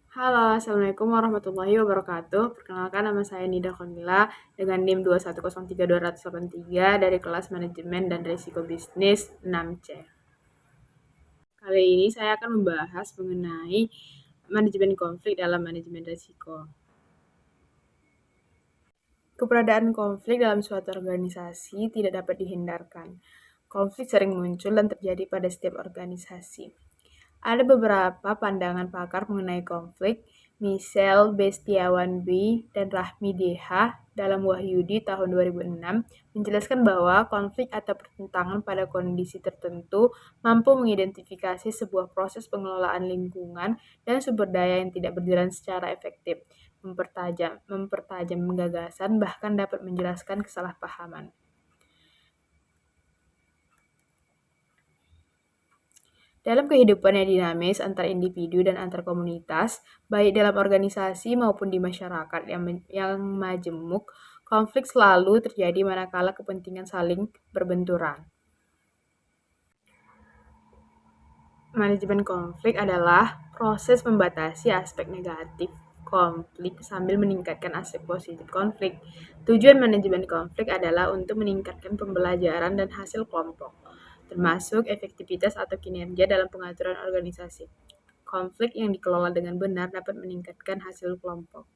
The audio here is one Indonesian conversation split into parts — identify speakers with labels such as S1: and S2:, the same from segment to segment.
S1: Halo, Assalamualaikum warahmatullahi wabarakatuh. Perkenalkan nama saya Nida Khonila dengan NIM 2103283 dari kelas Manajemen dan Risiko Bisnis 6C. Kali ini saya akan membahas mengenai manajemen konflik dalam manajemen risiko. Keberadaan konflik dalam suatu organisasi tidak dapat dihindarkan. Konflik sering muncul dan terjadi pada setiap organisasi. Ada beberapa pandangan pakar mengenai konflik. Michelle Bestiawan B. dan Rahmi DH dalam Wahyudi tahun 2006 menjelaskan bahwa konflik atau pertentangan pada kondisi tertentu mampu mengidentifikasi sebuah proses pengelolaan lingkungan dan sumber daya yang tidak berjalan secara efektif, mempertajam gagasan, bahkan dapat menjelaskan kesalahpahaman. Dalam kehidupan yang dinamis antar individu dan antar komunitas, baik dalam organisasi maupun di masyarakat yang majemuk, konflik selalu terjadi manakala kepentingan saling berbenturan. Manajemen konflik adalah proses membatasi aspek negatif konflik sambil meningkatkan aspek positif konflik. Tujuan manajemen konflik adalah untuk meningkatkan pembelajaran dan hasil kelompok, termasuk efektivitas atau kinerja dalam pengaturan organisasi. Konflik yang dikelola dengan benar dapat meningkatkan hasil kelompok.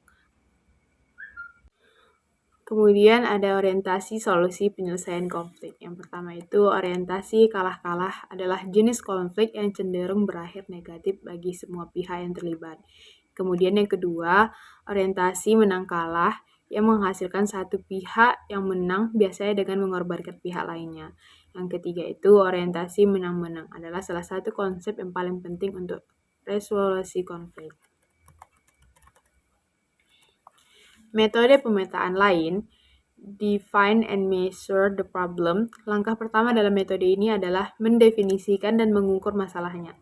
S1: Kemudian ada orientasi solusi penyelesaian konflik. Yang pertama itu orientasi kalah-kalah adalah jenis konflik yang cenderung berakhir negatif bagi semua pihak yang terlibat. Kemudian yang kedua, orientasi menang kalah yang menghasilkan satu pihak yang menang biasanya dengan mengorbankan pihak lainnya. Yang ketiga itu orientasi menang-menang adalah salah satu konsep yang paling penting untuk resolusi konflik. Metode pemetaan lain, define and measure the problem. Langkah pertama dalam metode ini adalah mendefinisikan dan mengukur masalahnya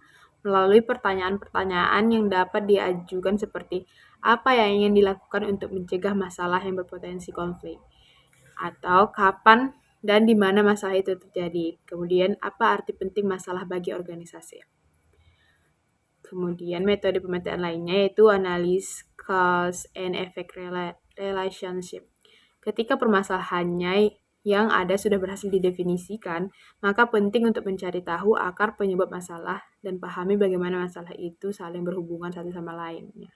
S1: melalui pertanyaan-pertanyaan yang dapat diajukan seperti apa yang ingin dilakukan untuk mencegah masalah yang berpotensi konflik, atau kapan dan di mana masalah itu terjadi. Kemudian apa arti penting masalah bagi organisasi. Kemudian metode pemetaan lainnya yaitu analis cause and effect relationship. Ketika permasalahannya yang ada sudah berhasil didefinisikan, maka penting untuk mencari tahu akar penyebab masalah dan pahami bagaimana masalah itu saling berhubungan satu sama lainnya.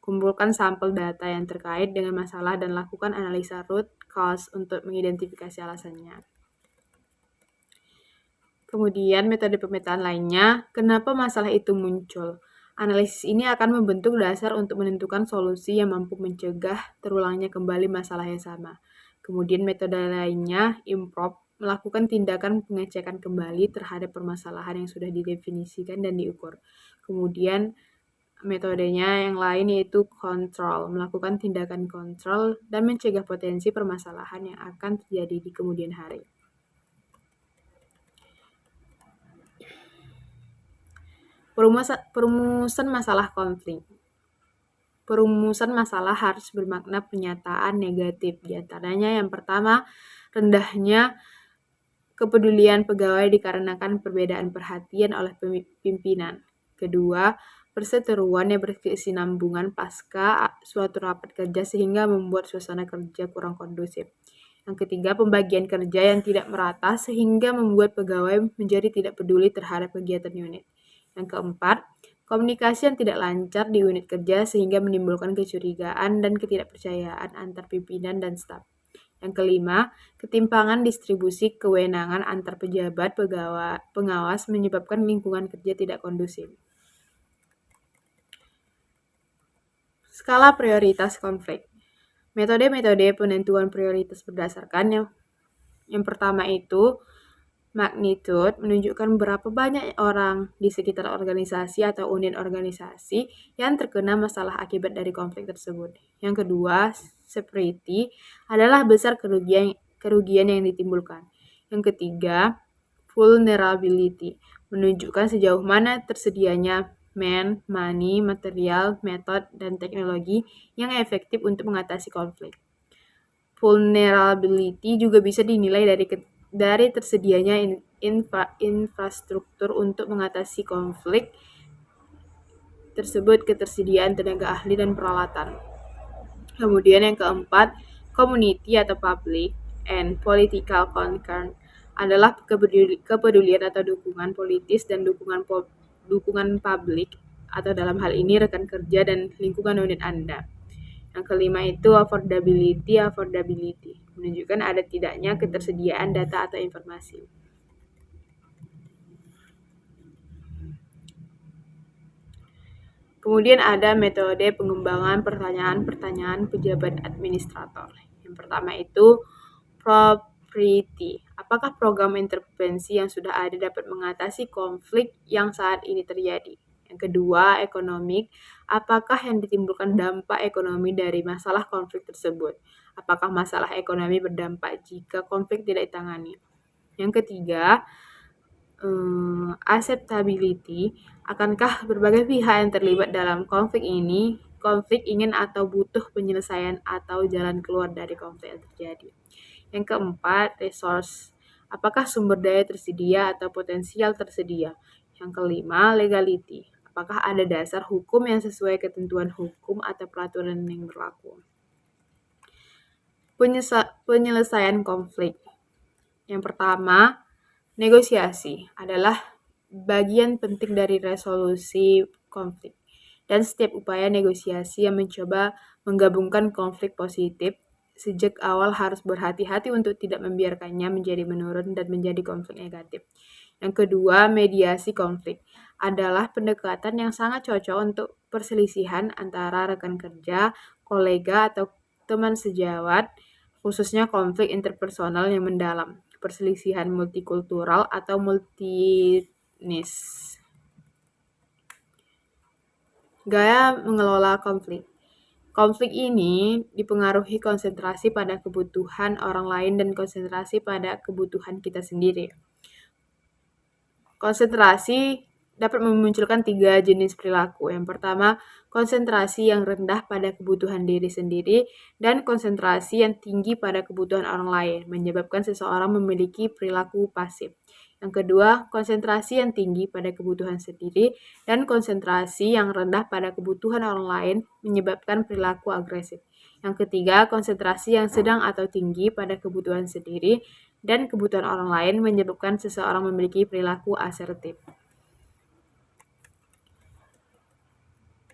S1: Kumpulkan sampel data yang terkait dengan masalah dan lakukan analisa root cause untuk mengidentifikasi alasannya. Kemudian metode pemetaan lainnya, kenapa masalah itu muncul? Analisis ini akan membentuk dasar untuk menentukan solusi yang mampu mencegah terulangnya kembali masalah yang sama. Kemudian metode lainnya, improve, melakukan tindakan pengecekan kembali terhadap permasalahan yang sudah didefinisikan dan diukur. Kemudian metodenya yang lain yaitu kontrol, melakukan tindakan kontrol dan mencegah potensi permasalahan yang akan terjadi di kemudian hari. Perumusan masalah konflik. Perumusan masalah harus bermakna pernyataan negatif. Di antaranya yang pertama, rendahnya kepedulian pegawai dikarenakan perbedaan perhatian oleh pimpinan. Kedua, perseteruan yang berkesinambungan pasca suatu rapat kerja sehingga membuat suasana kerja kurang kondusif. Yang ketiga, pembagian kerja yang tidak merata sehingga membuat pegawai menjadi tidak peduli terhadap kegiatan unit. Yang keempat, komunikasi yang tidak lancar di unit kerja sehingga menimbulkan kecurigaan dan ketidakpercayaan antar pimpinan dan staf. Yang kelima, ketimpangan distribusi kewenangan antar pejabat pengawas menyebabkan lingkungan kerja tidak kondusif. Skala prioritas konflik. Metode-metode penentuan prioritas berdasarkan yang pertama itu magnitude menunjukkan berapa banyak orang di sekitar organisasi atau unit organisasi yang terkena masalah akibat dari konflik tersebut. Yang kedua, severity adalah besar kerugian yang ditimbulkan. Yang ketiga, vulnerability menunjukkan sejauh mana tersedianya money, material, metode, dan teknologi yang efektif untuk mengatasi konflik. Vulnerability juga bisa dinilai dari tersedianya infrastruktur untuk mengatasi konflik tersebut ketersediaan tenaga ahli dan peralatan. Kemudian yang keempat, community atau public and political concern adalah kepedulian atau dukungan politis dan dukungan publik atau dalam hal ini rekan kerja dan lingkungan unit Anda. Yang kelima itu affordability, menunjukkan ada tidaknya ketersediaan data atau informasi. Kemudian ada metode pengembangan pertanyaan-pertanyaan pejabat administrator. Yang pertama itu propriety. Apakah program intervensi yang sudah ada dapat mengatasi konflik yang saat ini terjadi? Yang kedua, ekonomik. Apakah yang ditimbulkan dampak ekonomi dari masalah konflik tersebut? Apakah masalah ekonomi berdampak jika konflik tidak ditangani? Yang ketiga, acceptability. Akankah berbagai pihak yang terlibat dalam konflik ingin atau butuh penyelesaian atau jalan keluar dari konflik yang terjadi? Yang keempat, resource. Apakah sumber daya tersedia atau potensial tersedia? Yang kelima, legality. Apakah ada dasar hukum yang sesuai ketentuan hukum atau peraturan yang berlaku? Penyelesaian konflik. Yang pertama, negosiasi adalah bagian penting dari resolusi konflik. Dan setiap upaya negosiasi yang mencoba menggabungkan konflik positif sejak awal harus berhati-hati untuk tidak membiarkannya menjadi menurun dan menjadi konflik negatif. Yang kedua, mediasi konflik adalah pendekatan yang sangat cocok untuk perselisihan antara rekan kerja, kolega, atau teman sejawat, khususnya konflik interpersonal yang mendalam, perselisihan multikultural atau multietnis. Gaya mengelola konflik. Konflik ini dipengaruhi konsentrasi pada kebutuhan orang lain dan konsentrasi pada kebutuhan kita sendiri. Konsentrasi dapat memunculkan 3 jenis perilaku. Yang pertama, konsentrasi yang rendah pada kebutuhan diri sendiri dan konsentrasi yang tinggi pada kebutuhan orang lain, menyebabkan seseorang memiliki perilaku pasif. Yang kedua, konsentrasi yang tinggi pada kebutuhan sendiri dan konsentrasi yang rendah pada kebutuhan orang lain, menyebabkan perilaku agresif. Yang ketiga, konsentrasi yang sedang atau tinggi pada kebutuhan sendiri dan kebutuhan orang lain menyebabkan seseorang memiliki perilaku asertif.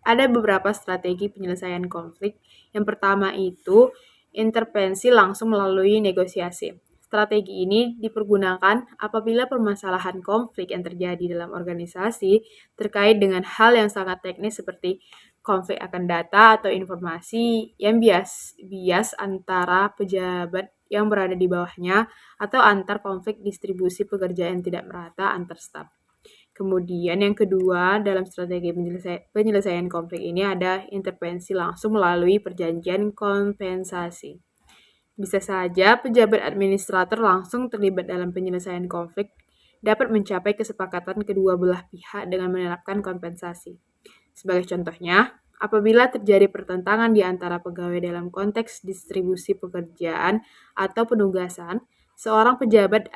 S1: Ada beberapa strategi penyelesaian konflik. Yang pertama itu intervensi langsung melalui negosiasi. Strategi ini dipergunakan apabila permasalahan konflik yang terjadi dalam organisasi terkait dengan hal yang sangat teknis seperti konflik akan data atau informasi yang bias antara pejabat yang berada di bawahnya atau antar konflik distribusi pekerjaan yang tidak merata antar staf. Kemudian yang kedua, dalam strategi penyelesaian konflik ini ada intervensi langsung melalui perjanjian kompensasi. Bisa saja pejabat administrator langsung terlibat dalam penyelesaian konflik dapat mencapai kesepakatan kedua belah pihak dengan menerapkan kompensasi. Sebagai contohnya, apabila terjadi pertentangan di antara pegawai dalam konteks distribusi pekerjaan atau penugasan, seorang pejabat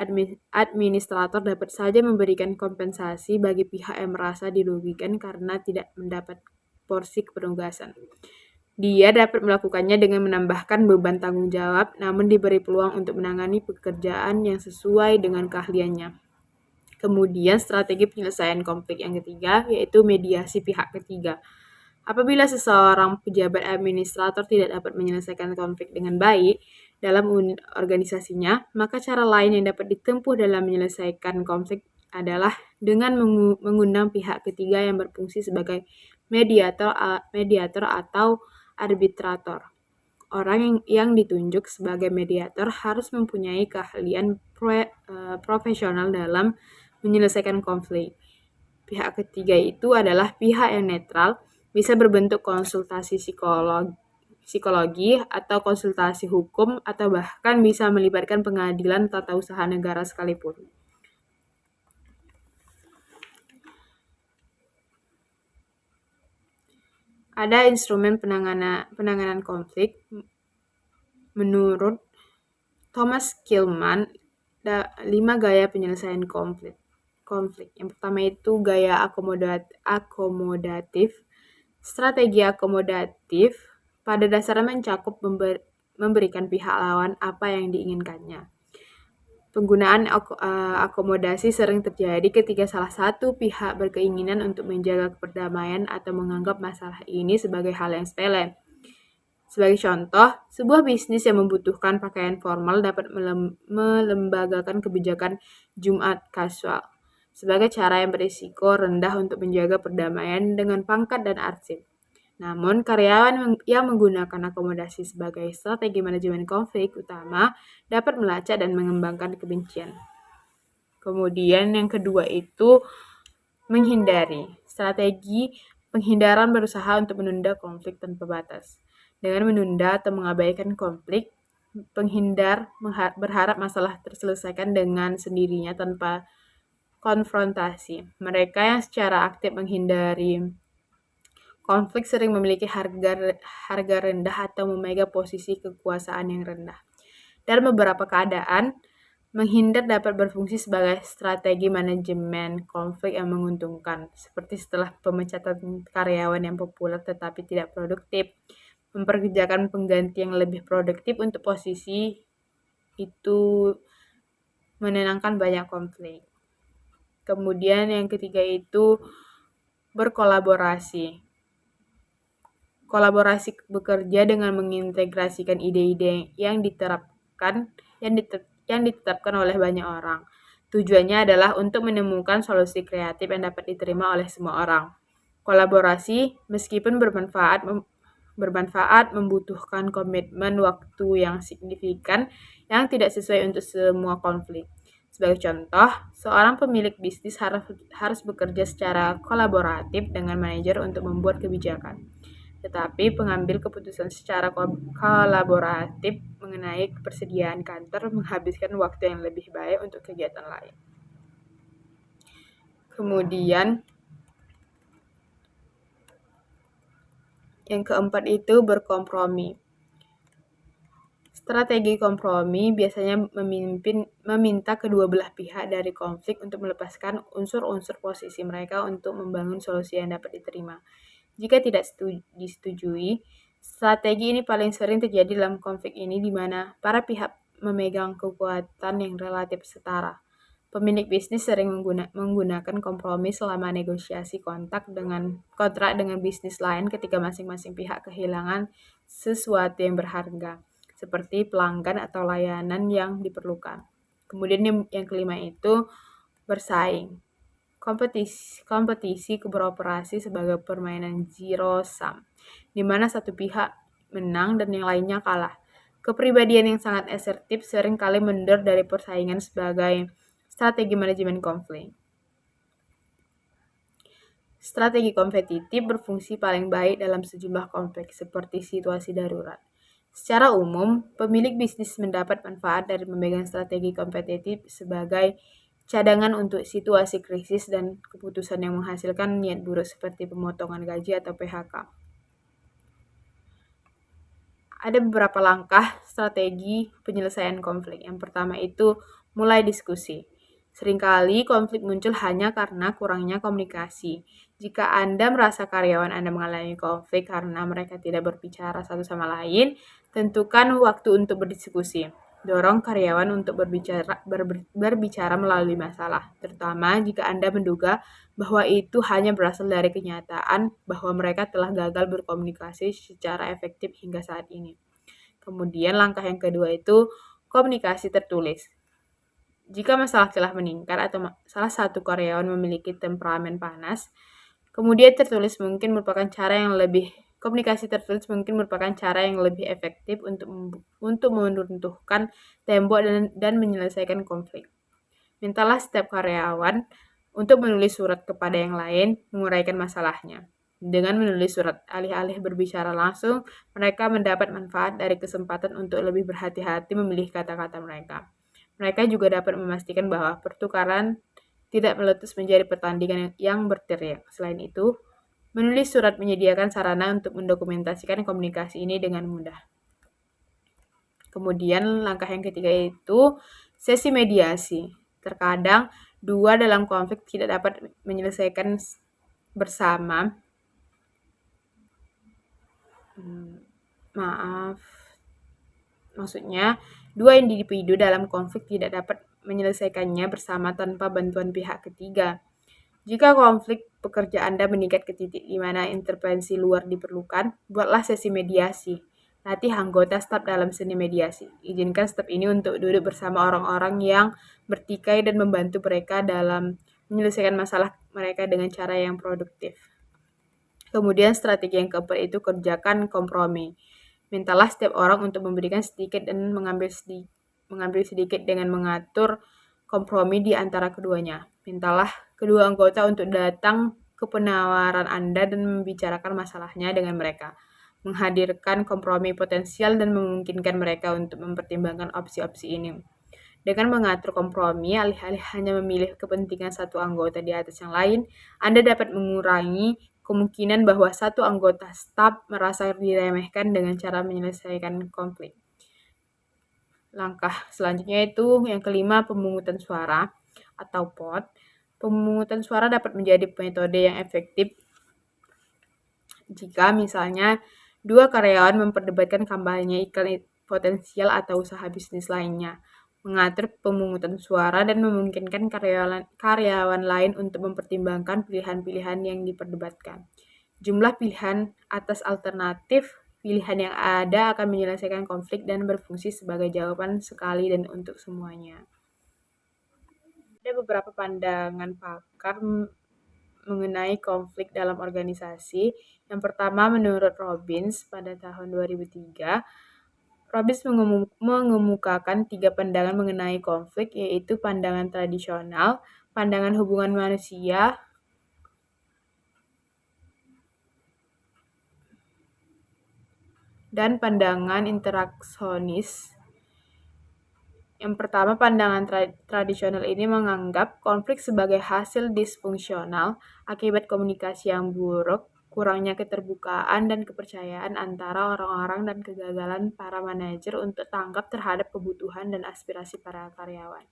S1: administrator dapat saja memberikan kompensasi bagi pihak yang merasa dirugikan karena tidak mendapat porsi penugasan. Dia dapat melakukannya dengan menambahkan beban tanggung jawab, namun diberi peluang untuk menangani pekerjaan yang sesuai dengan keahliannya. Kemudian strategi penyelesaian konflik yang ketiga yaitu mediasi pihak ketiga. Apabila seseorang pejabat administrator tidak dapat menyelesaikan konflik dengan baik dalam organisasinya, maka cara lain yang dapat ditempuh dalam menyelesaikan konflik adalah dengan mengundang pihak ketiga yang berfungsi sebagai mediator atau arbitrator. Orang yang ditunjuk sebagai mediator harus mempunyai keahlian profesional dalam menyelesaikan konflik. Pihak ketiga itu adalah pihak yang netral, bisa berbentuk konsultasi psikologi atau konsultasi hukum atau bahkan bisa melibatkan pengadilan tata usaha negara sekalipun. Ada instrumen penanganan konflik. Menurut Thomas Kilmann, 5 gaya penyelesaian konflik. Yang pertama itu gaya akomodatif, Strategi akomodatif pada dasarnya mencakup memberikan pihak lawan apa yang diinginkannya. Penggunaan akomodasi sering terjadi ketika salah satu pihak berkeinginan untuk menjaga perdamaian atau menganggap masalah ini sebagai hal yang sepele. Sebagai contoh, sebuah bisnis yang membutuhkan pakaian formal dapat melembagakan kebijakan Jumat kasual sebagai cara yang berisiko rendah untuk menjaga perdamaian dengan pangkat dan arsip. Namun, karyawan yang menggunakan akomodasi sebagai strategi manajemen konflik utama dapat melacak dan mengembangkan kebencian. Kemudian yang kedua itu menghindari. Strategi penghindaran berusaha untuk menunda konflik tanpa batas. Dengan menunda atau mengabaikan konflik, penghindar berharap masalah terselesaikan dengan sendirinya tanpa konfrontasi. Mereka yang secara aktif menghindari konflik sering memiliki harga rendah atau memegang posisi kekuasaan yang rendah. Dalam beberapa keadaan, menghindar dapat berfungsi sebagai strategi manajemen konflik yang menguntungkan, seperti setelah pemecatan karyawan yang populer tetapi tidak produktif. Memperkerjakan pengganti yang lebih produktif untuk posisi itu menenangkan banyak konflik. Kemudian yang ketiga itu berkolaborasi. Kolaborasi bekerja dengan mengintegrasikan ide-ide yang ditetapkan oleh banyak orang. Tujuannya adalah untuk menemukan solusi kreatif yang dapat diterima oleh semua orang. Kolaborasi, meskipun bermanfaat membutuhkan komitmen waktu yang signifikan yang tidak sesuai untuk semua konflik. Sebagai contoh, seorang pemilik bisnis harus bekerja secara kolaboratif dengan manajer untuk membuat kebijakan. Tetapi pengambil keputusan secara kolaboratif mengenai ketersediaan kantor menghabiskan waktu yang lebih baik untuk kegiatan lain. Kemudian yang keempat itu berkompromi. Strategi kompromi biasanya meminta kedua belah pihak dari konflik untuk melepaskan unsur-unsur posisi mereka untuk membangun solusi yang dapat diterima. Jika tidak disetujui, strategi ini paling sering terjadi dalam konflik ini di mana para pihak memegang kekuatan yang relatif setara. Pemilik bisnis sering menggunakan kompromi selama negosiasi kontrak dengan bisnis lain ketika masing-masing pihak kehilangan sesuatu yang berharga, seperti pelanggan atau layanan yang diperlukan. Kemudian yang kelima itu bersaing. Kompetisi beroperasi sebagai permainan zero sum, di mana satu pihak menang dan yang lainnya kalah. Kepribadian yang sangat asertif sering kali mundur dari persaingan sebagai strategi manajemen konflik. Strategi kompetitif berfungsi paling baik dalam sejumlah konflik seperti situasi darurat. Secara umum, pemilik bisnis mendapat manfaat dari memegang strategi kompetitif sebagai cadangan untuk situasi krisis dan keputusan yang menghasilkan niat buruk seperti pemotongan gaji atau PHK. Ada beberapa langkah strategi penyelesaian konflik. Yang pertama itu mulai diskusi. Seringkali konflik muncul hanya karena kurangnya komunikasi. Jika Anda merasa karyawan Anda mengalami konflik karena mereka tidak berbicara satu sama lain, tentukan waktu untuk berdiskusi. Dorong karyawan untuk berbicara melalui masalah, terutama jika Anda menduga bahwa itu hanya berasal dari kenyataan bahwa mereka telah gagal berkomunikasi secara efektif hingga saat ini. Kemudian langkah yang kedua itu komunikasi tertulis. Jika masalah telah meningkat atau salah satu karyawan memiliki temperamen panas, komunikasi tertulis mungkin merupakan cara yang lebih efektif untuk meruntuhkan tembok dan menyelesaikan konflik. Mintalah setiap karyawan untuk menulis surat kepada yang lain menguraikan masalahnya. Dengan menulis surat alih-alih berbicara langsung, mereka mendapat manfaat dari kesempatan untuk lebih berhati-hati memilih kata-kata mereka. Mereka juga dapat memastikan bahwa pertukaran tidak meletus menjadi pertandingan yang berteriak. Selain itu, menulis surat menyediakan sarana untuk mendokumentasikan komunikasi ini dengan mudah. Kemudian langkah yang ketiga itu sesi mediasi. Terkadang dua dalam konflik tidak dapat menyelesaikan bersama Maksudnya, dua individu dalam konflik tidak dapat menyelesaikannya bersama tanpa bantuan pihak ketiga. Jika konflik pekerja Anda meningkat ke titik di mana intervensi luar diperlukan, buatlah sesi mediasi. Latih anggota staf dalam seni mediasi. Izinkan staf ini untuk duduk bersama orang-orang yang bertikai dan membantu mereka dalam menyelesaikan masalah mereka dengan cara yang produktif. Kemudian strategi yang keempat itu kerjakan kompromi. Mintalah setiap orang untuk memberikan sedikit dan mengambil sedikit dengan mengatur kompromi di antara keduanya. Mintalah kedua anggota untuk datang ke penawaran Anda dan membicarakan masalahnya dengan mereka. Menghadirkan kompromi potensial dan memungkinkan mereka untuk mempertimbangkan opsi-opsi ini. Dengan mengatur kompromi, alih-alih hanya memilih kepentingan satu anggota di atas yang lain, Anda dapat mengurangi kemungkinan bahwa satu anggota staf merasa diremehkan dengan cara menyelesaikan konflik. Langkah selanjutnya itu yang kelima, pemungutan suara atau vote. Pemungutan suara dapat menjadi metode yang efektif jika misalnya dua karyawan memperdebatkan kampanye iklan potensial atau usaha bisnis lainnya. Mengatur pemungutan suara dan memungkinkan karyawan lain untuk mempertimbangkan pilihan-pilihan yang diperdebatkan. Jumlah pilihan atas alternatif pilihan yang ada akan menyelesaikan konflik dan berfungsi sebagai jawaban sekali dan untuk semuanya. Ada beberapa pandangan pakar mengenai konflik dalam organisasi. Yang pertama, menurut Robbins pada tahun 2003, Robbins mengemukakan 3 pandangan mengenai konflik, yaitu pandangan tradisional, pandangan hubungan manusia, dan pandangan interaksionis. Yang pertama, pandangan tradisional ini menganggap konflik sebagai hasil disfungsional akibat komunikasi yang buruk, kurangnya keterbukaan dan kepercayaan antara orang-orang dan kegagalan para manajer untuk tanggap terhadap kebutuhan dan aspirasi para karyawan.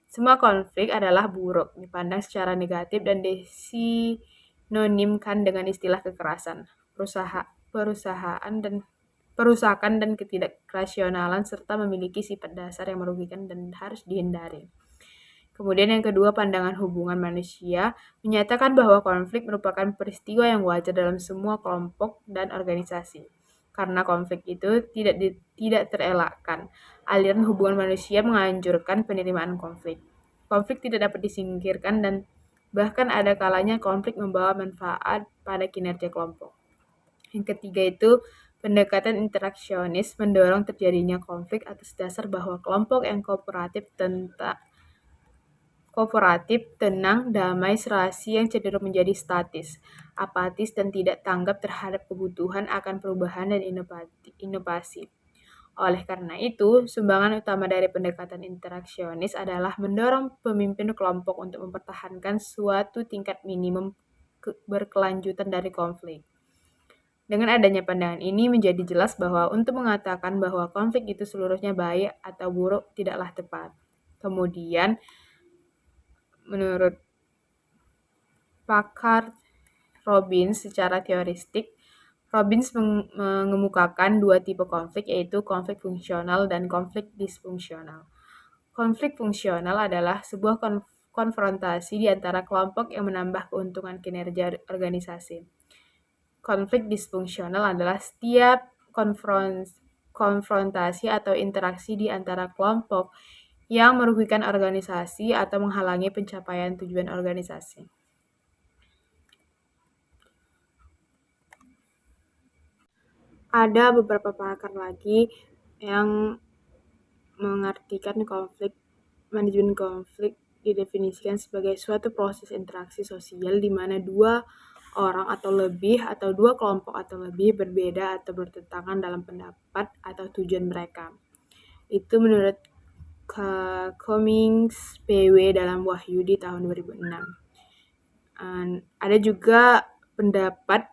S1: Semua konflik adalah buruk, dipandang secara negatif dan disinonimkan dengan istilah kekerasan, perusakan dan ketidakrasionalan serta memiliki sifat dasar yang merugikan dan harus dihindari. Kemudian yang kedua, pandangan hubungan manusia menyatakan bahwa konflik merupakan peristiwa yang wajar dalam semua kelompok dan organisasi. Karena konflik itu tidak terelakkan. Aliran hubungan manusia menganjurkan penerimaan konflik. Konflik tidak dapat disingkirkan dan bahkan ada kalanya konflik membawa manfaat pada kinerja kelompok. Yang ketiga itu, pendekatan interaksionis mendorong terjadinya konflik atas dasar bahwa kelompok yang kooperatif, tenang, damai, serasi yang cenderung menjadi statis, apatis, dan tidak tanggap terhadap kebutuhan akan perubahan dan inovasi. Oleh karena itu, sumbangan utama dari pendekatan interaksionis adalah mendorong pemimpin kelompok untuk mempertahankan suatu tingkat minimum berkelanjutan dari konflik. Dengan adanya pandangan ini menjadi jelas bahwa untuk mengatakan bahwa konflik itu seluruhnya baik atau buruk tidaklah tepat. Kemudian, menurut pakar Robbins secara teoristik, Robbins mengemukakan 2 tipe konflik, yaitu konflik fungsional dan konflik disfungsional. Konflik fungsional adalah sebuah konfrontasi di antara kelompok yang menambah keuntungan kinerja organisasi. Konflik disfungsional adalah setiap konfrontasi atau interaksi di antara kelompok yang merugikan organisasi atau menghalangi pencapaian tujuan organisasi. Ada beberapa pakar lagi yang mengartikan manajemen konflik didefinisikan sebagai suatu proses interaksi sosial di mana dua orang atau lebih atau dua kelompok atau lebih berbeda atau bertentangan dalam pendapat atau tujuan mereka. Itu menurut Cummings PW dalam Wahyu di tahun 2006. Ada juga pendapat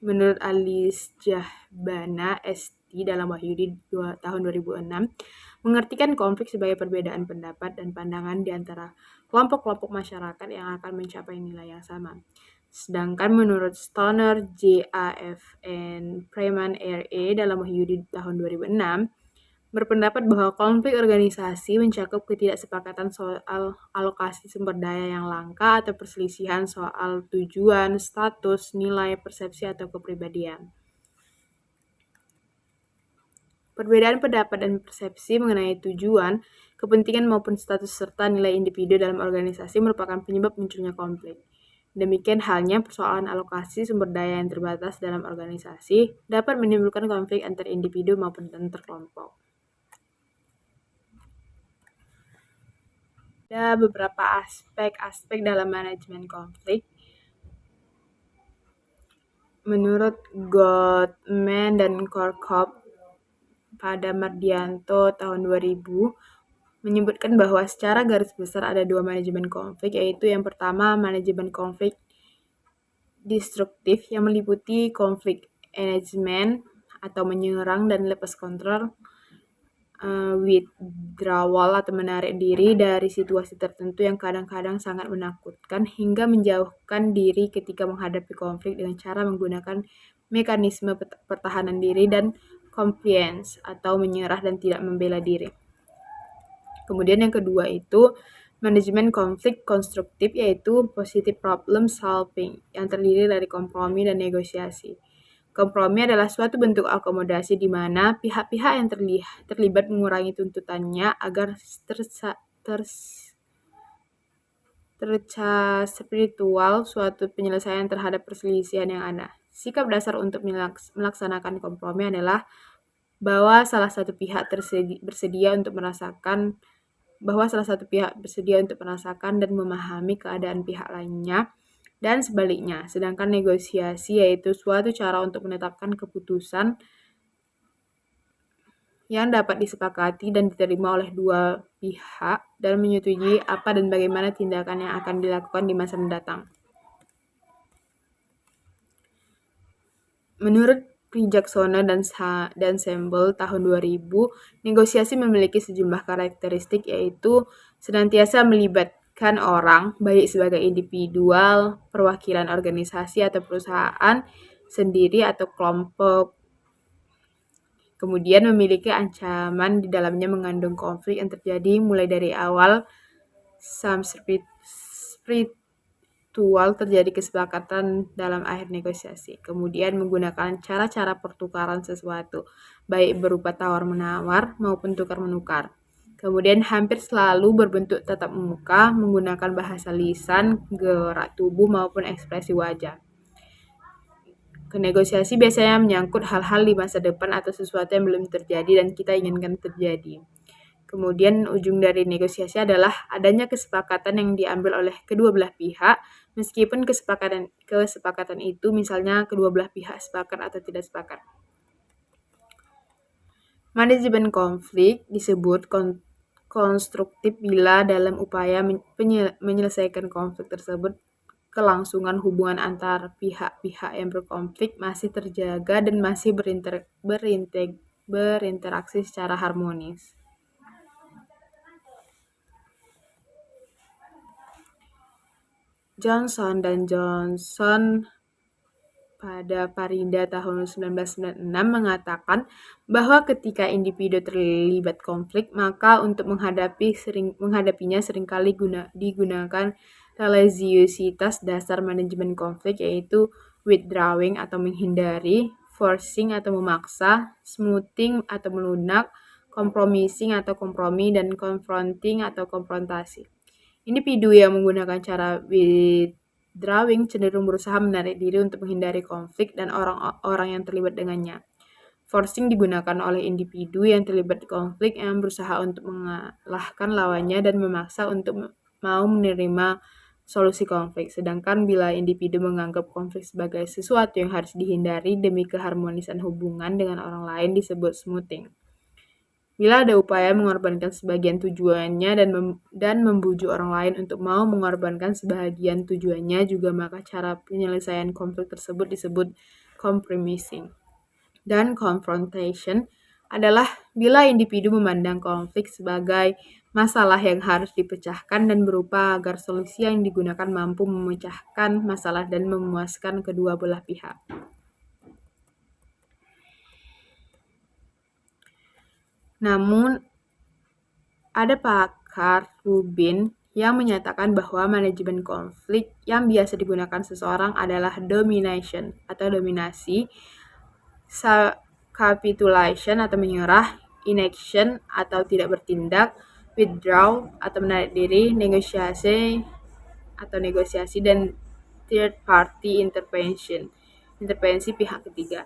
S1: menurut Alice Jahbana ST dalam Wahyu di tahun 2006 mengartikan konflik sebagai perbedaan pendapat dan pandangan di antara kelompok-kelompok masyarakat yang akan mencapai nilai yang sama. Sedangkan menurut Stoner, J.A.F. and Preman R.A. dalam Wahyudi tahun 2006, berpendapat bahwa konflik organisasi mencakup ketidaksepakatan soal alokasi sumber daya yang langka atau perselisihan soal tujuan, status, nilai, persepsi, atau kepribadian. Perbedaan pendapat dan persepsi mengenai tujuan, kepentingan maupun status serta nilai individu dalam organisasi merupakan penyebab munculnya konflik. Demikian halnya persoalan alokasi sumber daya yang terbatas dalam organisasi dapat menimbulkan konflik antar individu maupun antar kelompok. Ada beberapa aspek-aspek dalam manajemen konflik. Menurut Gottman dan Korkop pada Mardianto tahun 2000 menyebutkan bahwa secara garis besar ada dua manajemen konflik, yaitu yang pertama manajemen konflik destruktif yang meliputi konflik engagement atau menyerang dan lepas kontrol, withdrawal atau menarik diri dari situasi tertentu yang kadang-kadang sangat menakutkan hingga menjauhkan diri ketika menghadapi konflik dengan cara menggunakan mekanisme pertahanan diri dan compliance atau menyerah dan tidak membela diri. Kemudian yang kedua itu manajemen konflik konstruktif, yaitu positive problem solving yang terdiri dari kompromi dan negosiasi. Kompromi adalah suatu bentuk akomodasi di mana pihak-pihak yang terlibat mengurangi tuntutannya agar tercapainya spiritual suatu penyelesaian terhadap perselisihan yang ada. Sikap dasar untuk melaksanakan kompromi adalah bahwa salah satu pihak bersedia untuk merasakan dan memahami keadaan pihak lainnya, dan sebaliknya. Sedangkan negosiasi yaitu suatu cara untuk menetapkan keputusan yang dapat disepakati dan diterima oleh dua pihak dan menyetujui apa dan bagaimana tindakan yang akan dilakukan di masa mendatang. Menurut Prijaksona dan Sembel tahun 2000, negosiasi memiliki sejumlah karakteristik, yaitu senantiasa melibatkan orang, baik sebagai individual, perwakilan organisasi atau perusahaan sendiri atau kelompok. Kemudian memiliki ancaman di dalamnya mengandung konflik yang terjadi mulai dari awal spiritual terjadi kesepakatan dalam akhir negosiasi. Kemudian menggunakan cara-cara pertukaran sesuatu, baik berupa tawar-menawar maupun tukar-menukar. Kemudian hampir selalu berbentuk tatap muka, menggunakan bahasa lisan, gerak tubuh maupun ekspresi wajah. Negosiasi biasanya menyangkut hal-hal di masa depan atau sesuatu yang belum terjadi dan kita inginkan terjadi. Kemudian ujung dari negosiasi adalah adanya kesepakatan yang diambil oleh kedua belah pihak, meskipun kesepakatan itu misalnya kedua belah pihak sepakat atau tidak sepakat. Manajemen konflik disebut konstruktif bila dalam upaya menyelesaikan konflik tersebut kelangsungan hubungan antar pihak-pihak yang berkonflik masih terjaga dan masih berinteraksi secara harmonis. Johnson dan Johnson pada Parinda tahun 1996 mengatakan bahwa ketika individu terlibat konflik, maka untuk menghadapinya seringkali digunakan religiositas dasar manajemen konflik, yaitu withdrawing atau menghindari, forcing atau memaksa, smoothing atau melunak, compromising atau kompromi, dan confronting atau konfrontasi. Individu yang menggunakan cara withdrawing cenderung berusaha menarik diri untuk menghindari konflik dan orang-orang yang terlibat dengannya. Forcing digunakan oleh individu yang terlibat konflik yang berusaha untuk mengalahkan lawannya dan memaksa untuk mau menerima solusi konflik. Sedangkan bila individu menganggap konflik sebagai sesuatu yang harus dihindari demi keharmonisan hubungan dengan orang lain disebut smoothing. Bila ada upaya mengorbankan sebagian tujuannya dan membujuk orang lain untuk mau mengorbankan sebagian tujuannya juga, maka cara penyelesaian konflik tersebut disebut compromising. Dan confrontation adalah bila individu memandang konflik sebagai masalah yang harus dipecahkan dan berupa agar solusi yang digunakan mampu memecahkan masalah dan memuaskan kedua belah pihak. Namun, ada pakar Rubin yang menyatakan bahwa manajemen konflik yang biasa digunakan seseorang adalah domination atau dominasi, capitulation atau menyerah, inaction atau tidak bertindak, withdraw atau menarik diri, negosiasi dan third party intervention, intervensi pihak ketiga.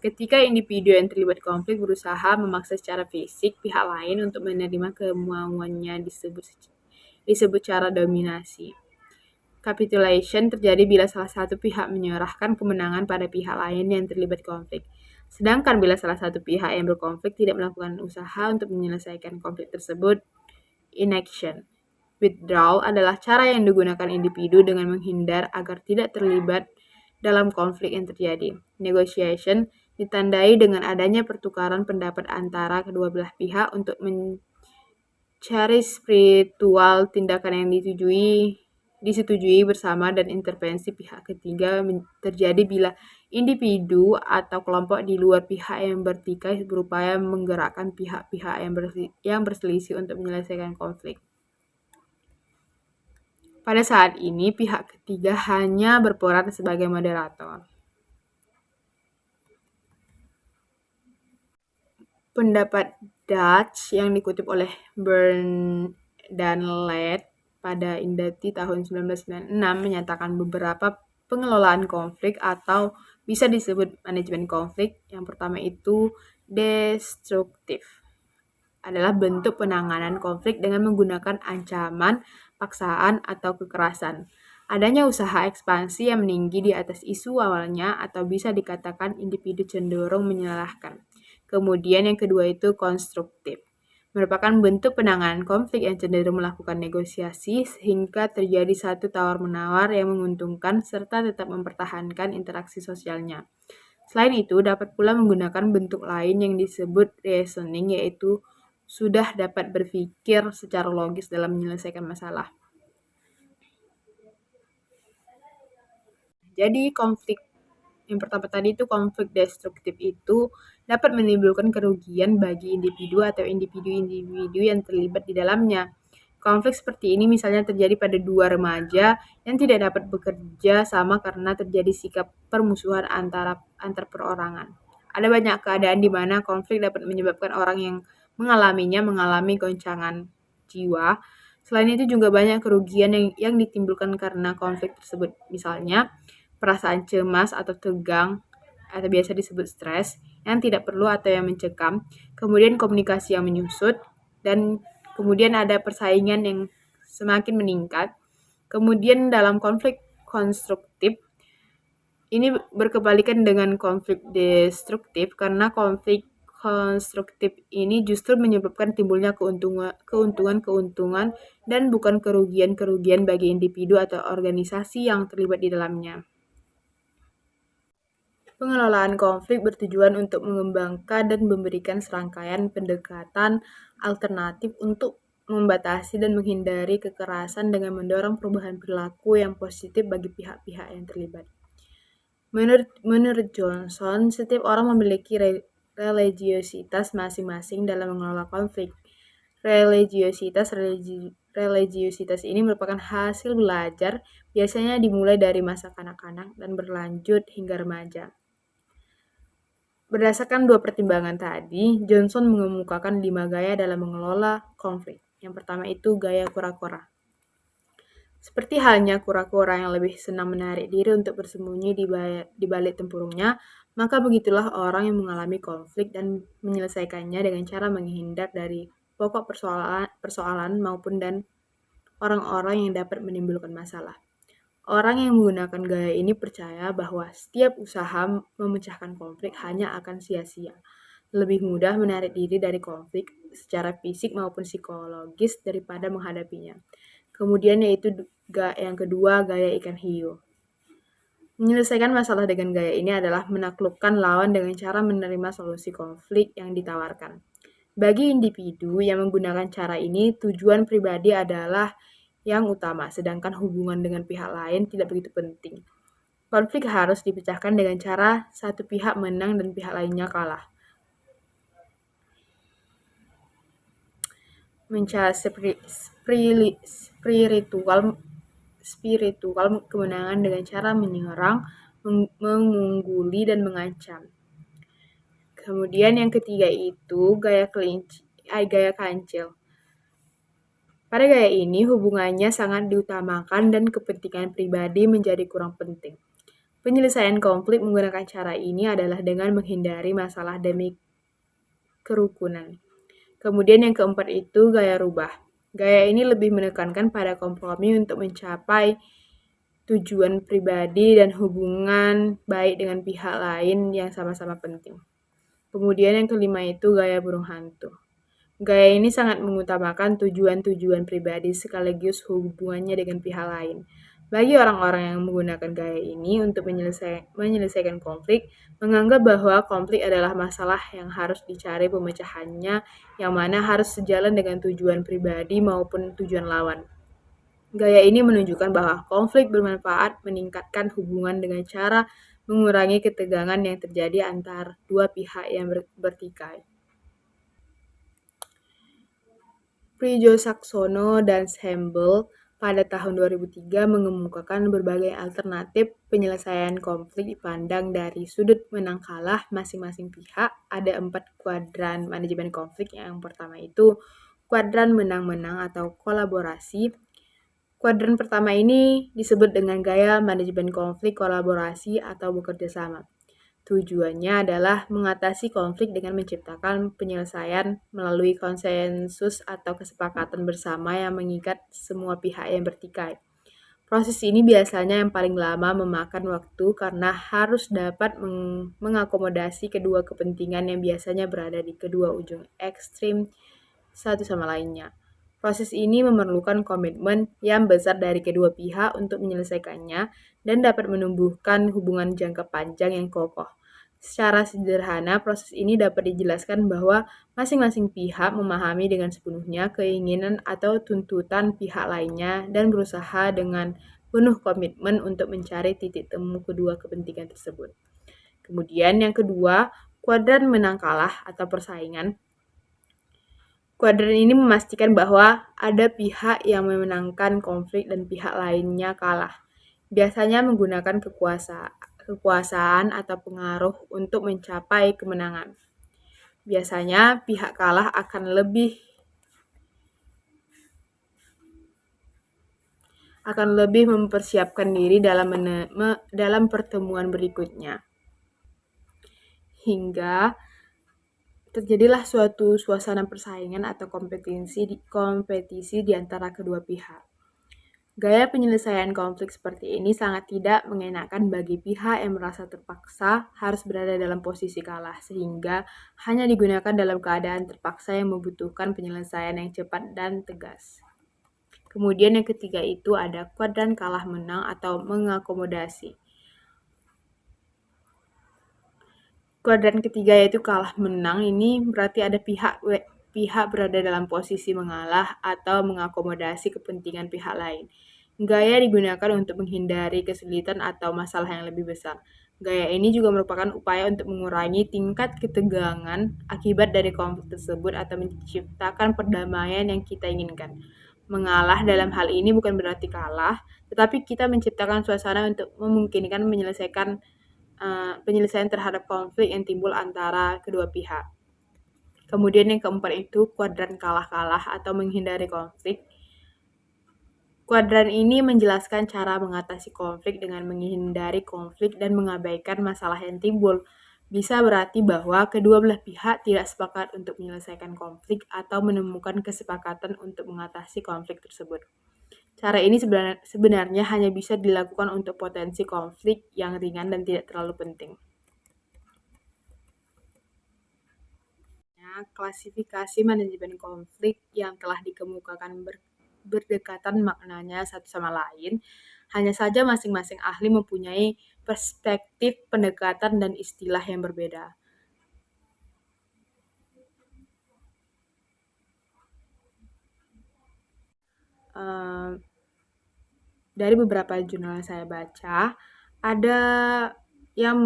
S1: Ketika individu yang terlibat konflik berusaha memaksa secara fisik pihak lain untuk menerima kemauannya disebut cara dominasi. Capitulation terjadi bila salah satu pihak menyerahkan kemenangan pada pihak lain yang terlibat konflik. Sedangkan bila salah satu pihak yang berkonflik tidak melakukan usaha untuk menyelesaikan konflik tersebut, inaction. Withdrawal adalah cara yang digunakan individu dengan menghindar agar tidak terlibat dalam konflik yang terjadi. Negotiation ditandai dengan adanya pertukaran pendapat antara kedua belah pihak untuk mencari spiritual tindakan yang disetujui bersama, dan intervensi pihak ketiga terjadi bila individu atau kelompok di luar pihak yang bertikai berupaya menggerakkan pihak-pihak yang berselisih untuk menyelesaikan konflik. Pada saat ini, pihak ketiga hanya berperan sebagai moderator. Pendapat Dutch yang dikutip oleh Bern dan Led pada Indati tahun 1996 menyatakan beberapa pengelolaan konflik atau bisa disebut manajemen konflik. Yang pertama itu destruktif. Adalah bentuk penanganan konflik dengan menggunakan ancaman, paksaan, atau kekerasan. Adanya usaha ekspansi yang meninggi di atas isu awalnya atau bisa dikatakan individu cenderung menyalahkan. Kemudian yang kedua itu konstruktif. Merupakan bentuk penanganan konflik yang cenderung melakukan negosiasi sehingga terjadi satu tawar-menawar yang menguntungkan serta tetap mempertahankan interaksi sosialnya. Selain itu, dapat pula menggunakan bentuk lain yang disebut reasoning, yaitu sudah dapat berpikir secara logis dalam menyelesaikan masalah. Jadi konflik yang pertama tadi itu konflik destruktif itu dapat menimbulkan kerugian bagi individu atau individu-individu yang terlibat di dalamnya. Konflik seperti ini misalnya terjadi pada dua remaja yang tidak dapat bekerja sama karena terjadi sikap permusuhan antar perorangan. Ada banyak keadaan di mana konflik dapat menyebabkan orang yang mengalaminya mengalami goncangan jiwa. Selain itu juga banyak kerugian yang ditimbulkan karena konflik tersebut. Misalnya, perasaan cemas atau tegang atau biasa disebut stres yang tidak perlu atau yang mencekam, kemudian komunikasi yang menyusut, dan kemudian ada persaingan yang semakin meningkat. Kemudian dalam konflik konstruktif, ini berkebalikan dengan konflik destruktif karena konflik konstruktif ini justru menyebabkan timbulnya keuntungan dan bukan kerugian-kerugian bagi individu atau organisasi yang terlibat di dalamnya. Pengelolaan konflik bertujuan untuk mengembangkan dan memberikan serangkaian pendekatan alternatif untuk membatasi dan menghindari kekerasan dengan mendorong perubahan perilaku yang positif bagi pihak-pihak yang terlibat. Menurut Johnson, setiap orang memiliki religiositas masing-masing dalam mengelola konflik. Religiositas ini merupakan hasil belajar, biasanya dimulai dari masa kanak-kanak dan berlanjut hingga remaja. Berdasarkan dua pertimbangan tadi, Johnson mengemukakan 5 gaya dalam mengelola konflik. Yang pertama itu gaya kura-kura. Seperti halnya kura-kura yang lebih senang menarik diri untuk bersembunyi di balik tempurungnya, maka begitulah orang yang mengalami konflik dan menyelesaikannya dengan cara menghindar dari pokok persoalan maupun dan orang-orang yang dapat menimbulkan masalah. Orang yang menggunakan gaya ini percaya bahwa setiap usaha memecahkan konflik hanya akan sia-sia. Lebih mudah menarik diri dari konflik secara fisik maupun psikologis daripada menghadapinya. Kemudian yaitu yang kedua, gaya ikan hiu. Menyelesaikan masalah dengan gaya ini adalah menaklukkan lawan dengan cara menerima solusi konflik yang ditawarkan. Bagi individu yang menggunakan cara ini, tujuan pribadi adalah yang utama, sedangkan hubungan dengan pihak lain tidak begitu penting. Konflik harus dipecahkan dengan cara satu pihak menang dan pihak lainnya kalah. Mencari spiritual kemenangan dengan cara menyerang, mengungguli, dan mengancam. Kemudian yang ketiga itu gaya kancil. Pada gaya ini hubungannya sangat diutamakan dan kepentingan pribadi menjadi kurang penting. Penyelesaian konflik menggunakan cara ini adalah dengan menghindari masalah demi kerukunan. Kemudian yang keempat itu gaya rubah. Gaya ini lebih menekankan pada kompromi untuk mencapai tujuan pribadi dan hubungan baik dengan pihak lain yang sama-sama penting. Kemudian yang kelima itu gaya burung hantu. Gaya ini sangat mengutamakan tujuan-tujuan pribadi sekaligus hubungannya dengan pihak lain. Bagi orang-orang yang menggunakan gaya ini untuk menyelesaikan konflik, menganggap bahwa konflik adalah masalah yang harus dicari pemecahannya, yang mana harus sejalan dengan tujuan pribadi maupun tujuan lawan. Gaya ini menunjukkan bahwa konflik bermanfaat meningkatkan hubungan dengan cara mengurangi ketegangan yang terjadi antar dua pihak yang bertikai. Prijo Saksono dan Schembel pada tahun 2003 mengemukakan berbagai alternatif penyelesaian konflik dipandang dari sudut menang kalah masing-masing pihak. Ada 4 kuadran manajemen konflik. Yang pertama itu kuadran menang-menang atau kolaborasi. Kuadran pertama ini disebut dengan gaya manajemen konflik kolaborasi atau bekerja sama. Tujuannya adalah mengatasi konflik dengan menciptakan penyelesaian melalui konsensus atau kesepakatan bersama yang mengikat semua pihak yang bertikai. Proses ini biasanya yang paling lama memakan waktu karena harus dapat mengakomodasi kedua kepentingan yang biasanya berada di kedua ujung ekstrim satu sama lainnya. Proses ini memerlukan komitmen yang besar dari kedua pihak untuk menyelesaikannya dan dapat menumbuhkan hubungan jangka panjang yang kokoh. Secara sederhana, proses ini dapat dijelaskan bahwa masing-masing pihak memahami dengan sepenuhnya keinginan atau tuntutan pihak lainnya dan berusaha dengan penuh komitmen untuk mencari titik temu kedua kepentingan tersebut. Kemudian yang kedua, kuadran menang kalah atau persaingan. Kuadran ini memastikan bahwa ada pihak yang memenangkan konflik dan pihak lainnya kalah. Biasanya menggunakan kekuasaan atau pengaruh untuk mencapai kemenangan. Biasanya pihak kalah akan lebih mempersiapkan diri dalam pertemuan berikutnya. Hingga terjadilah suatu suasana persaingan atau kompetisi di antara kedua pihak. Gaya penyelesaian konflik seperti ini sangat tidak mengenakan bagi pihak yang merasa terpaksa harus berada dalam posisi kalah, sehingga hanya digunakan dalam keadaan terpaksa yang membutuhkan penyelesaian yang cepat dan tegas. Kemudian yang ketiga itu ada kuadran kalah menang atau mengakomodasi. Kuadran ketiga yaitu kalah menang, ini berarti ada pihak berada dalam posisi mengalah atau mengakomodasi kepentingan pihak lain. Gaya digunakan untuk menghindari kesulitan atau masalah yang lebih besar. Gaya ini juga merupakan upaya untuk mengurangi tingkat ketegangan akibat dari konflik tersebut atau menciptakan perdamaian yang kita inginkan. Mengalah dalam hal ini bukan berarti kalah, tetapi kita menciptakan suasana untuk memungkinkan penyelesaian terhadap konflik yang timbul antara kedua pihak. Kemudian yang keempat itu kuadran kalah-kalah atau menghindari konflik. Kuadran ini menjelaskan cara mengatasi konflik dengan menghindari konflik dan mengabaikan masalah yang timbul. Bisa berarti bahwa kedua belah pihak tidak sepakat untuk menyelesaikan konflik atau menemukan kesepakatan untuk mengatasi konflik tersebut. Cara ini sebenarnya hanya bisa dilakukan untuk potensi konflik yang ringan dan tidak terlalu penting. Klasifikasi manajemen konflik yang telah dikemukakan berdekatan maknanya satu sama lain, hanya saja masing-masing ahli mempunyai perspektif, pendekatan, dan istilah yang berbeda. Dari beberapa jurnal yang saya baca, ada yang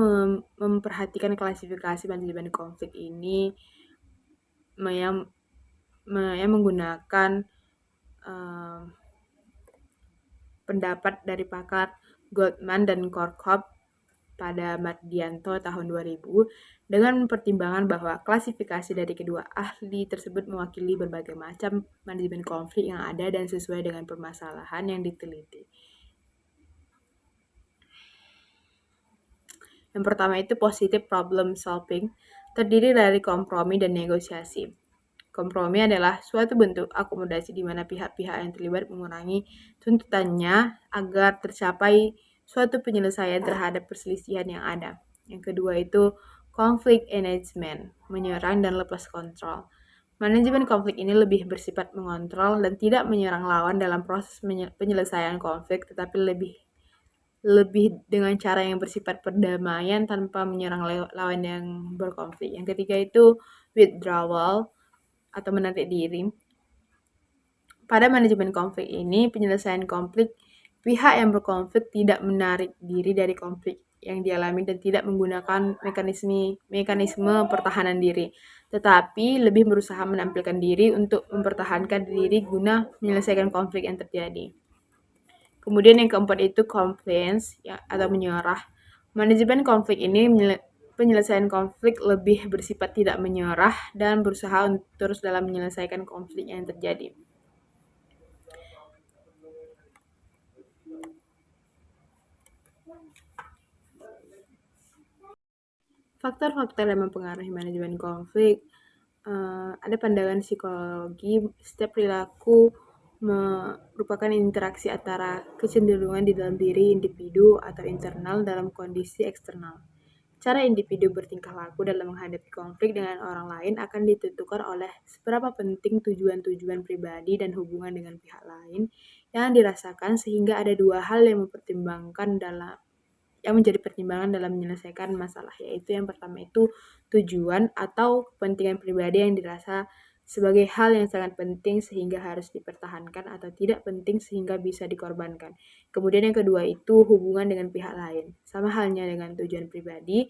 S1: memperhatikan klasifikasi manajemen konflik ini yang menggunakan pendapat dari pakar Goldman dan Korkop pada Mardianto tahun 2000 dengan pertimbangan bahwa klasifikasi dari kedua ahli tersebut mewakili berbagai macam manajemen konflik yang ada dan sesuai dengan permasalahan yang diteliti. Yang pertama itu positive problem solving, terdiri dari kompromi dan negosiasi. Kompromi adalah suatu bentuk akomodasi di mana pihak-pihak yang terlibat mengurangi tuntutannya agar tercapai suatu penyelesaian terhadap perselisihan yang ada. Yang kedua itu conflict management, menyerang dan lepas kontrol. Manajemen konflik ini lebih bersifat mengontrol dan tidak menyerang lawan dalam proses penyelesaian konflik, tetapi lebih dengan cara yang bersifat perdamaian tanpa menyerang lawan yang berkonflik. Yang ketiga itu withdrawal atau menarik diri. Pada manajemen konflik ini, penyelesaian konflik, pihak yang berkonflik tidak menarik diri dari konflik yang dialami dan tidak menggunakan mekanisme pertahanan diri, tetapi lebih berusaha menampilkan diri untuk mempertahankan diri guna menyelesaikan konflik yang terjadi. Kemudian yang keempat itu compliance atau menyerah. Manajemen konflik ini penyelesaian konflik lebih bersifat tidak menyerah dan berusaha terus dalam menyelesaikan konflik yang terjadi. Faktor-faktor yang mempengaruhi manajemen konflik, ada pandangan psikologi, setiap perilaku merupakan interaksi antara kecenderungan di dalam diri individu atau internal dalam kondisi eksternal. Cara individu bertingkah laku dalam menghadapi konflik dengan orang lain akan ditentukan oleh seberapa penting tujuan-tujuan pribadi dan hubungan dengan pihak lain yang dirasakan, sehingga ada dua hal yang menjadi pertimbangan dalam menyelesaikan masalah, yaitu yang pertama itu tujuan atau kepentingan pribadi yang dirasa sebagai hal yang sangat penting sehingga harus dipertahankan atau tidak penting sehingga bisa dikorbankan. Kemudian yang kedua itu hubungan dengan pihak lain. Sama halnya dengan tujuan pribadi,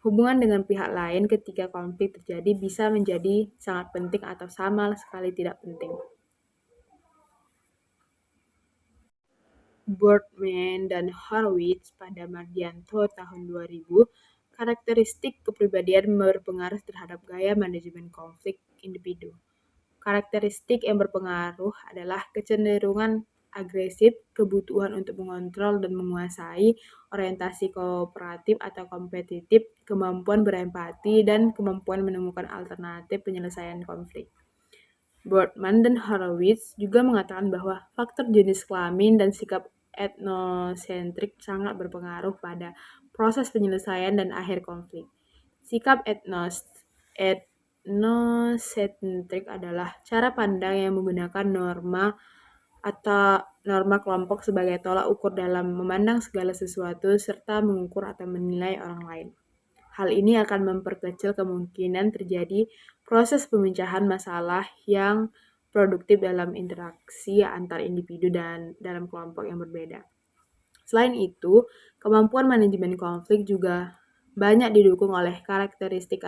S1: hubungan dengan pihak lain ketika konflik terjadi bisa menjadi sangat penting atau sama sekali tidak penting. Boardman dan Horowitz pada Mardianto tahun 2000, karakteristik kepribadian berpengaruh terhadap gaya manajemen konflik individu. Karakteristik yang berpengaruh adalah kecenderungan agresif, kebutuhan untuk mengontrol dan menguasai, orientasi kooperatif atau kompetitif, kemampuan berempati, dan kemampuan menemukan alternatif penyelesaian konflik. Boardman dan Horowitz juga mengatakan bahwa faktor jenis kelamin dan sikap etnosentrik sangat berpengaruh pada proses penyelesaian dan akhir konflik. Sikap etnosentrik adalah cara pandang yang menggunakan norma kelompok sebagai tolak ukur dalam memandang segala sesuatu serta mengukur atau menilai orang lain. Hal ini akan memperkecil kemungkinan terjadi proses pemecahan masalah yang produktif dalam interaksi antar individu dan dalam kelompok yang berbeda. Selain itu, kemampuan manajemen konflik juga banyak didukung oleh karakteristik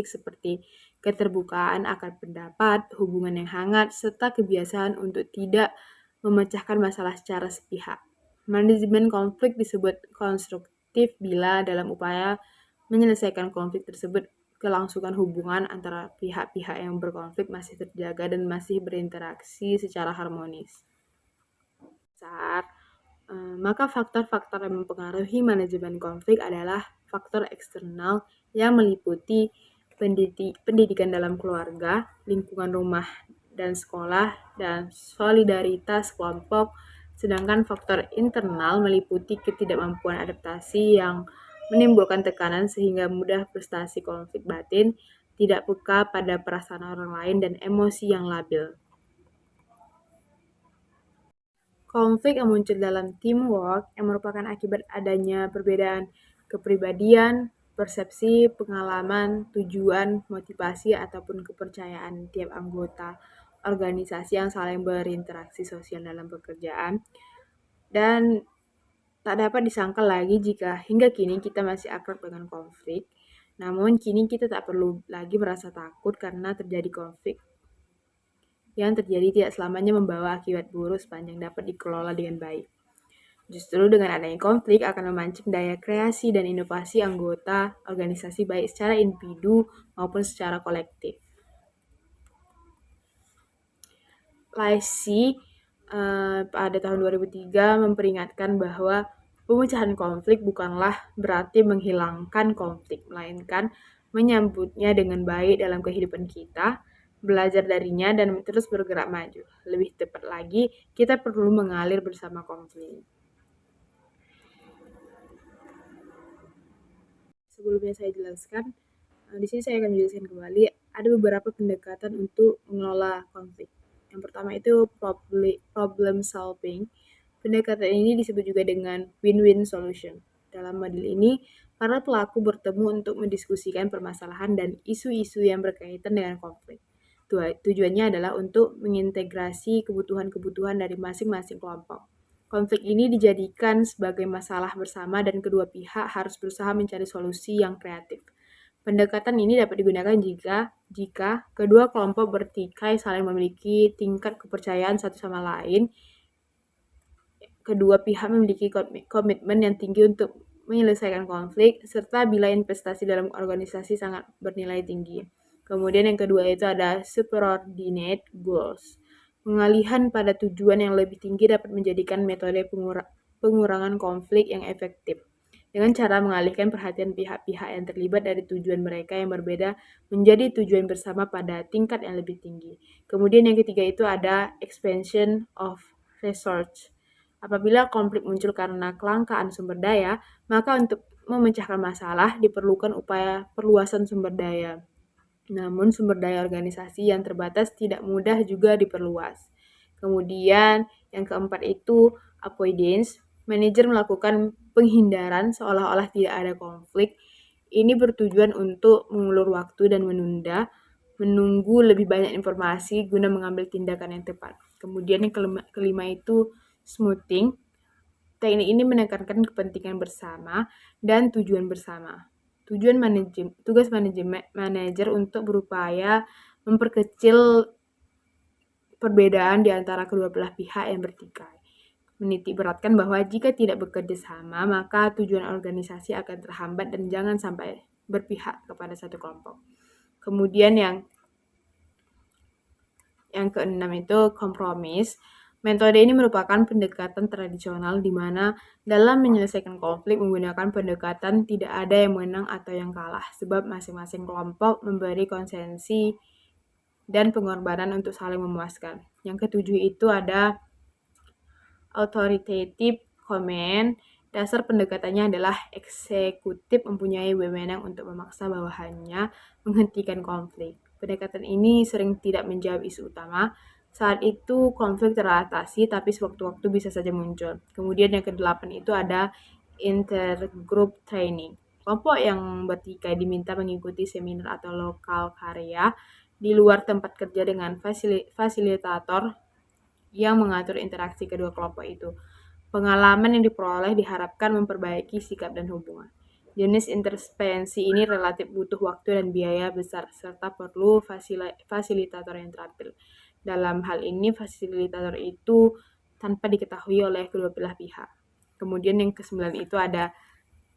S1: seperti keterbukaan akan pendapat, hubungan yang hangat, serta kebiasaan untuk tidak memecahkan masalah secara sepihak. Manajemen konflik disebut konstruktif bila dalam upaya menyelesaikan konflik tersebut kelangsungan hubungan antara pihak-pihak yang berkonflik masih terjaga dan masih berinteraksi secara harmonis. Maka faktor-faktor yang mempengaruhi manajemen konflik adalah faktor eksternal yang meliputi pendidikan dalam keluarga, lingkungan rumah dan sekolah, dan solidaritas kelompok, sedangkan faktor internal meliputi ketidakmampuan adaptasi yang menimbulkan tekanan sehingga mudah frustasi konflik batin, tidak peka pada perasaan orang lain, dan emosi yang labil. Konflik yang muncul dalam teamwork yang merupakan akibat adanya perbedaan kepribadian, persepsi, pengalaman, tujuan, motivasi, ataupun kepercayaan tiap anggota organisasi yang saling berinteraksi sosial dalam pekerjaan. Dan tak dapat disangkal lagi jika hingga kini kita masih akrab dengan konflik. Namun kini kita tak perlu lagi merasa takut karena terjadi konflik yang terjadi tidak selamanya membawa akibat buruk sepanjang dapat dikelola dengan baik. Justru dengan adanya konflik akan memancing daya kreasi dan inovasi anggota organisasi baik secara individu maupun secara kolektif. Lacy pada tahun 2003 memperingatkan bahwa pemecahan konflik bukanlah berarti menghilangkan konflik, melainkan menyambutnya dengan baik dalam kehidupan kita, belajar darinya, dan terus bergerak maju. Lebih tepat lagi, kita perlu mengalir bersama konflik. Sebelumnya saya jelaskan, di sini saya akan menjelaskan kembali ada beberapa pendekatan untuk mengelola konflik. Yang pertama itu problem solving. Pendekatan ini disebut juga dengan win-win solution. Dalam model ini, para pelaku bertemu untuk mendiskusikan permasalahan dan isu-isu yang berkaitan dengan konflik. Tujuannya adalah untuk mengintegrasi kebutuhan-kebutuhan dari masing-masing kelompok. Konflik ini dijadikan sebagai masalah bersama dan kedua pihak harus berusaha mencari solusi yang kreatif. Pendekatan ini dapat digunakan jika kedua kelompok bertikai saling memiliki tingkat kepercayaan satu sama lain. Kedua pihak memiliki komitmen yang tinggi untuk menyelesaikan konflik, serta bila investasi dalam organisasi sangat bernilai tinggi. Kemudian yang kedua itu ada superordinate goals. Pengalihan pada tujuan yang lebih tinggi dapat menjadikan metode pengurangan konflik yang efektif dengan cara mengalihkan perhatian pihak-pihak yang terlibat dari tujuan mereka yang berbeda menjadi tujuan bersama pada tingkat yang lebih tinggi. Kemudian yang ketiga itu ada expansion of resource. Apabila konflik muncul karena kelangkaan sumber daya, maka untuk memecahkan masalah diperlukan upaya perluasan sumber daya. Namun sumber daya organisasi yang terbatas tidak mudah juga diperluas. Kemudian yang keempat itu avoidance. Manajer melakukan penghindaran seolah-olah tidak ada konflik. Ini bertujuan untuk mengulur waktu dan menunggu lebih banyak informasi guna mengambil tindakan yang tepat. Kemudian yang kelima itu smoothing. Teknik ini menekankan kepentingan bersama dan tujuan bersama. Tugas manajer untuk berupaya memperkecil perbedaan di antara kedua belah pihak yang bertikai. Menitik beratkan bahwa jika tidak bekerja sama, maka tujuan organisasi akan terhambat dan jangan sampai berpihak kepada satu kelompok. Kemudian yang keenam itu kompromis. Metode ini merupakan pendekatan tradisional di mana dalam menyelesaikan konflik menggunakan pendekatan tidak ada yang menang atau yang kalah, sebab masing-masing kelompok memberi konsensi dan pengorbanan untuk saling memuaskan. Yang ketujuh itu ada authoritative command. Dasar pendekatannya adalah eksekutif mempunyai wewenang untuk memaksa bawahannya menghentikan konflik. Pendekatan ini sering tidak menjawab isu utama. Saat itu konflik teratasi, tapi sewaktu-waktu bisa saja muncul. Kemudian yang kedelapan itu ada intergroup training. Kelompok yang bertikai diminta mengikuti seminar atau lokal karya di luar tempat kerja dengan fasilitator yang mengatur interaksi kedua kelompok itu. Pengalaman yang diperoleh diharapkan memperbaiki sikap dan hubungan. Jenis intervensi ini relatif butuh waktu dan biaya besar, serta perlu fasilitator yang terampil. Dalam hal ini, fasilitator itu tanpa diketahui oleh kedua belah pihak. Kemudian yang kesembilan itu ada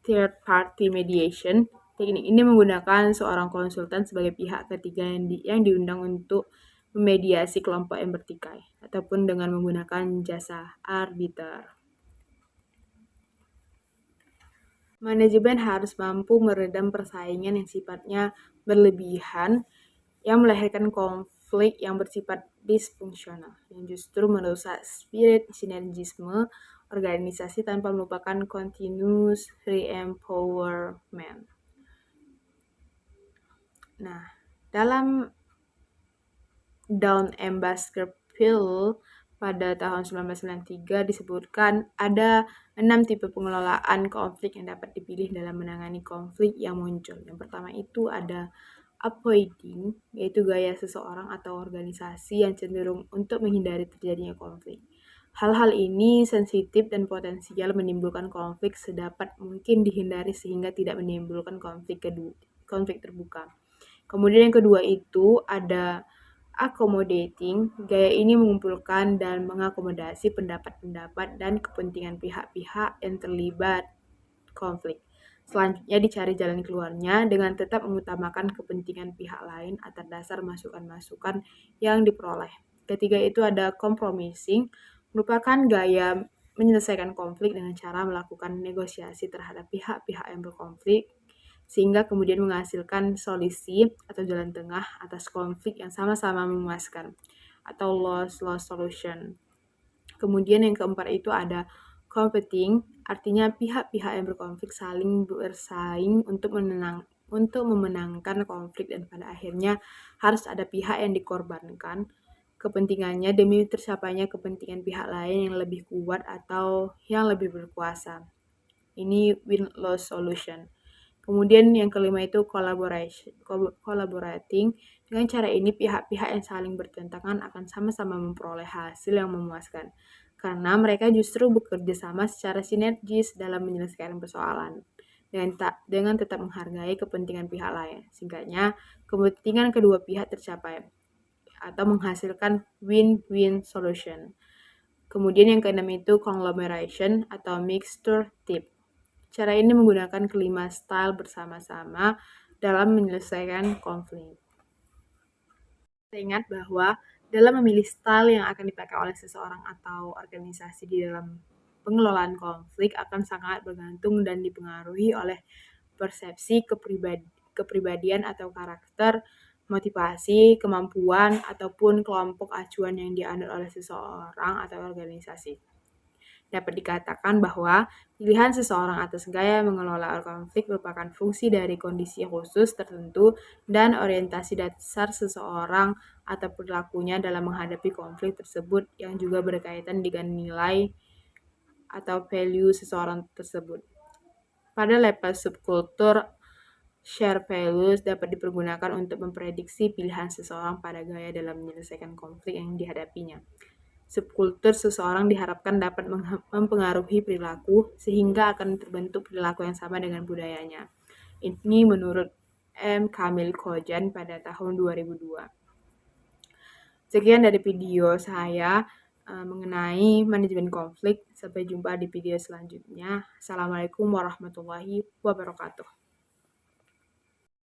S1: third party mediation. Teknik ini menggunakan seorang konsultan sebagai pihak ketiga yang diundang untuk memediasi kelompok yang bertikai, ataupun dengan menggunakan jasa arbiter. Manajemen harus mampu meredam persaingan yang sifatnya berlebihan yang melahirkan konflik yang bersifat disfungsional, yang justru merusak spirit sinergisme organisasi tanpa melupakan continuous re-empowerment. Nah, dalam Dawn M. Baskerville pada tahun 1993 disebutkan ada 6 tipe pengelolaan konflik yang dapat dipilih dalam menangani konflik yang muncul. Yang pertama itu ada avoiding, yaitu gaya seseorang atau organisasi yang cenderung untuk menghindari terjadinya konflik. Hal-hal ini sensitif dan potensial menimbulkan konflik sedapat mungkin dihindari sehingga tidak menimbulkan konflik terbuka. Kemudian yang kedua itu ada accommodating. Gaya ini mengumpulkan dan mengakomodasi pendapat-pendapat dan kepentingan pihak-pihak yang terlibat konflik. Selanjutnya dicari jalan keluarnya dengan tetap mengutamakan kepentingan pihak lain atas dasar masukan-masukan yang diperoleh. Ketiga itu ada compromising, merupakan gaya menyelesaikan konflik dengan cara melakukan negosiasi terhadap pihak-pihak yang berkonflik sehingga kemudian menghasilkan solusi atau jalan tengah atas konflik yang sama-sama memuaskan atau loss-loss solution. Kemudian yang keempat itu ada competing, artinya pihak-pihak yang berkonflik saling bersaing untuk memenangkan konflik dan pada akhirnya harus ada pihak yang dikorbankan kepentingannya demi tercapainya kepentingan pihak lain yang lebih kuat atau yang lebih berkuasa. Ini win-loss solution. Kemudian yang kelima itu collaborating. Dengan cara ini pihak-pihak yang saling bertentangan akan sama-sama memperoleh hasil yang memuaskan. Karena mereka justru bekerja sama secara sinergis dalam menyelesaikan persoalan. Dengan tetap menghargai kepentingan pihak lain. Singkatnya, kepentingan kedua pihak tercapai atau menghasilkan win-win solution. Kemudian yang keenam itu conglomeration atau mixture tip. Cara ini menggunakan kelima style bersama-sama dalam menyelesaikan konflik. Ingat bahwa dalam memilih style yang akan dipakai oleh seseorang atau organisasi di dalam pengelolaan konflik akan sangat bergantung dan dipengaruhi oleh persepsi kepribadian atau karakter, motivasi, kemampuan, ataupun kelompok acuan yang dianut oleh seseorang atau organisasi. Dapat dikatakan bahwa pilihan seseorang atas gaya mengelola konflik merupakan fungsi dari kondisi khusus tertentu dan orientasi dasar seseorang atau perilakunya dalam menghadapi konflik tersebut yang juga berkaitan dengan nilai atau value seseorang tersebut. Pada level subkultur, share values dapat dipergunakan untuk memprediksi pilihan seseorang pada gaya dalam menyelesaikan konflik yang dihadapinya. Subkultur seseorang diharapkan dapat mempengaruhi perilaku sehingga akan terbentuk perilaku yang sama dengan budayanya. Ini menurut M. Kamil Kojan pada tahun 2002. Sekian dari video saya mengenai manajemen konflik. Sampai jumpa di video selanjutnya. Assalamualaikum warahmatullahi wabarakatuh.